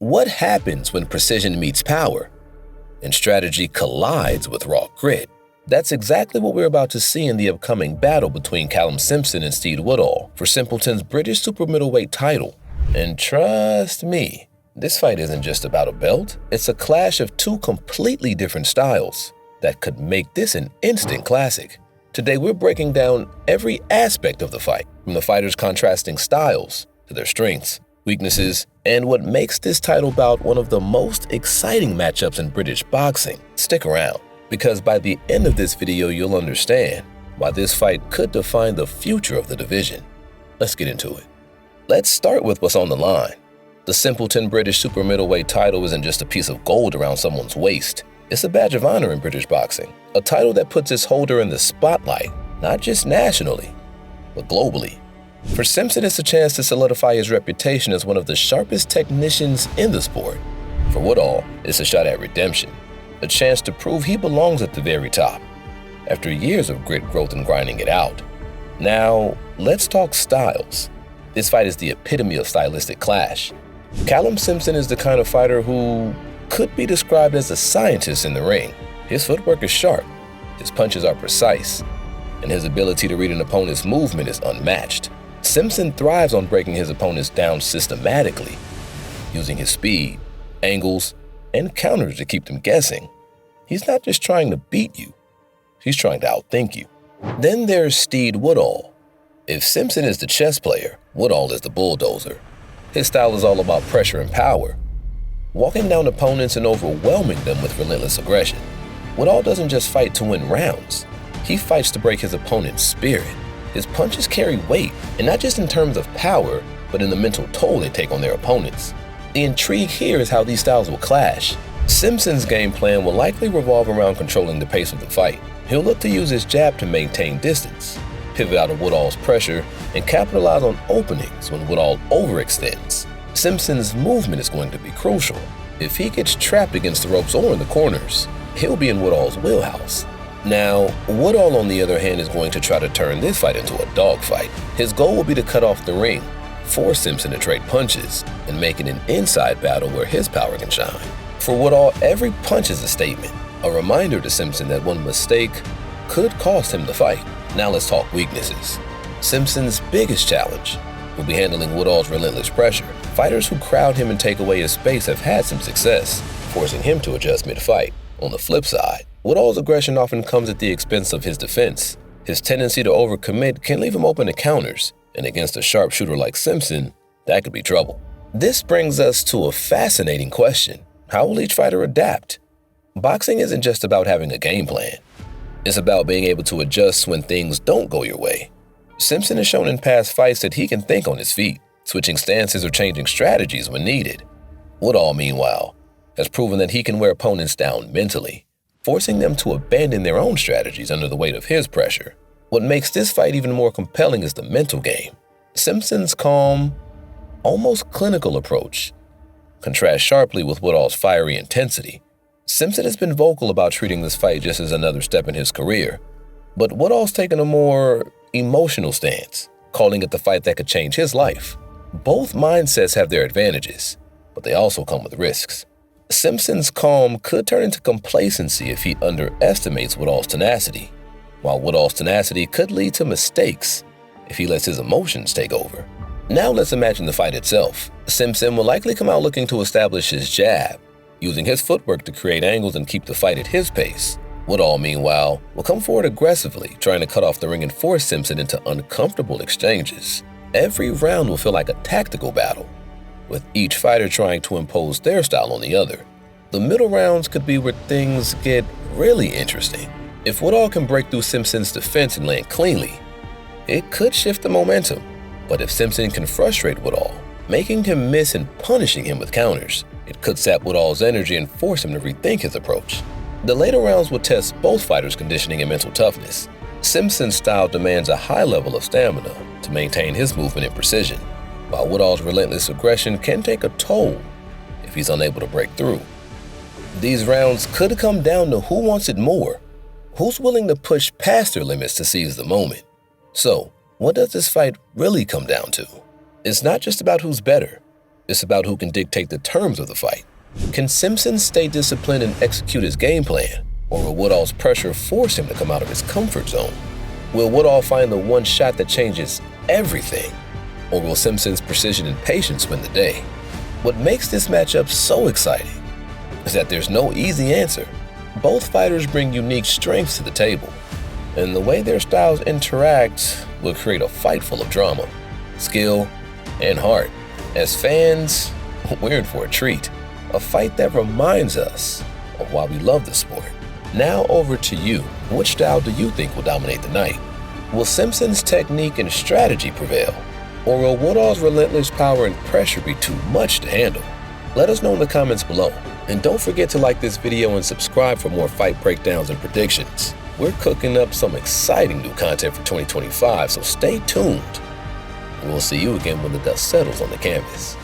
What happens when precision meets power and strategy collides with raw grit? That's exactly what we're about to see in the upcoming battle between Callum Simpson and Steen Woodall for Simpleton's British super middleweight title. And trust me, this fight isn't just about a belt. It's a clash of two completely different styles that could make this an instant classic. Today we're breaking down every aspect of the fight, from the fighters' contrasting styles to their strengths, weaknesses, and what makes this title bout one of the most exciting matchups in British boxing. Stick around, because by the end of this video you'll understand why this fight could define the future of the division. Let's get into it. Let's start with what's on the line. The Simpleton British super middleweight title isn't just a piece of gold around someone's waist. It's a badge of honor in British boxing, a title that puts its holder in the spotlight, not just nationally, but globally. For Simpson, it's a chance to solidify his reputation as one of the sharpest technicians in the sport. For Woodall, it's a shot at redemption, a chance to prove he belongs at the very top, after years of grit, growth, and grinding it out. Now, let's talk styles. This fight is the epitome of stylistic clash. Callum Simpson is the kind of fighter who could be described as a scientist in the ring. His footwork is sharp, his punches are precise, and his ability to read an opponent's movement is unmatched. Simpson thrives on breaking his opponents down systematically, using his speed, angles, and counters to keep them guessing. He's not just trying to beat you, he's trying to outthink you. Then there's Steen Woodall. If Simpson is the chess player, Woodall is the bulldozer. His style is all about pressure and power, walking down opponents and overwhelming them with relentless aggression. Woodall doesn't just fight to win rounds, he fights to break his opponent's spirit. His punches carry weight, and not just in terms of power, but in the mental toll they take on their opponents. The intrigue here is how these styles will clash. Simpson's game plan will likely revolve around controlling the pace of the fight. He'll look to use his jab to maintain distance, pivot out of Woodall's pressure, and capitalize on openings when Woodall overextends. Simpson's movement is going to be crucial. If he gets trapped against the ropes or in the corners, he'll be in Woodall's wheelhouse. Now, Woodall, on the other hand, is going to try to turn this fight into a dogfight. His goal will be to cut off the ring, force Simpson to trade punches, and make it an inside battle where his power can shine. For Woodall, every punch is a statement, a reminder to Simpson that one mistake could cost him the fight. Now let's talk weaknesses. Simpson's biggest challenge will be handling Woodall's relentless pressure. Fighters who crowd him and take away his space have had some success, forcing him to adjust mid-fight. On the flip side, Woodall's aggression often comes at the expense of his defense. His tendency to overcommit can leave him open to counters, and against a sharpshooter like Simpson, that could be trouble. This brings us to a fascinating question. How will each fighter adapt? Boxing isn't just about having a game plan. It's about being able to adjust when things don't go your way. Simpson has shown in past fights that he can think on his feet, switching stances or changing strategies when needed. Woodall, meanwhile, has proven that he can wear opponents down mentally, forcing them to abandon their own strategies under the weight of his pressure. What makes this fight even more compelling is the mental game. Simpson's calm, almost clinical approach contrasts sharply with Woodall's fiery intensity. Simpson has been vocal about treating this fight just as another step in his career, but Woodall's taken a more emotional stance, calling it the fight that could change his life. Both mindsets have their advantages, but they also come with risks. Simpson's calm could turn into complacency if he underestimates Woodall's tenacity, while Woodall's tenacity could lead to mistakes if he lets his emotions take over. Now let's imagine the fight itself. Simpson will likely come out looking to establish his jab, using his footwork to create angles and keep the fight at his pace. Woodall, meanwhile, will come forward aggressively, trying to cut off the ring and force Simpson into uncomfortable exchanges. Every round will feel like a tactical battle, with each fighter trying to impose their style on the other. The middle rounds could be where things get really interesting. If Woodall can break through Simpson's defense and land cleanly, it could shift the momentum. But if Simpson can frustrate Woodall, making him miss and punishing him with counters, it could sap Woodall's energy and force him to rethink his approach. The later rounds will test both fighters' conditioning and mental toughness. Simpson's style demands a high level of stamina to maintain his movement and precision, while Woodall's relentless aggression can take a toll if he's unable to break through. These rounds could come down to who wants it more, who's willing to push past their limits to seize the moment. So, what does this fight really come down to? It's not just about who's better, It's about who can dictate the terms of the fight. Can Simpson stay disciplined and execute his game plan, or will Woodall's pressure force him to come out of his comfort zone? Will Woodall find the one shot that changes everything, or will Simpson's precision and patience win the day? What makes this matchup so exciting is that there's no easy answer. Both fighters bring unique strengths to the table, and the way their styles interact will create a fight full of drama, skill, and heart. As fans, we're in for a treat, a fight that reminds us of why we love the sport. Now over to you. Which style do you think will dominate the night? Will Simpson's technique and strategy prevail, or will Woodall's relentless power and pressure be too much to handle? Let us know in the comments below. And don't forget to like this video and subscribe for more fight breakdowns and predictions. We're cooking up some exciting new content for 2025, so stay tuned. We'll see you again when the dust settles on the canvas.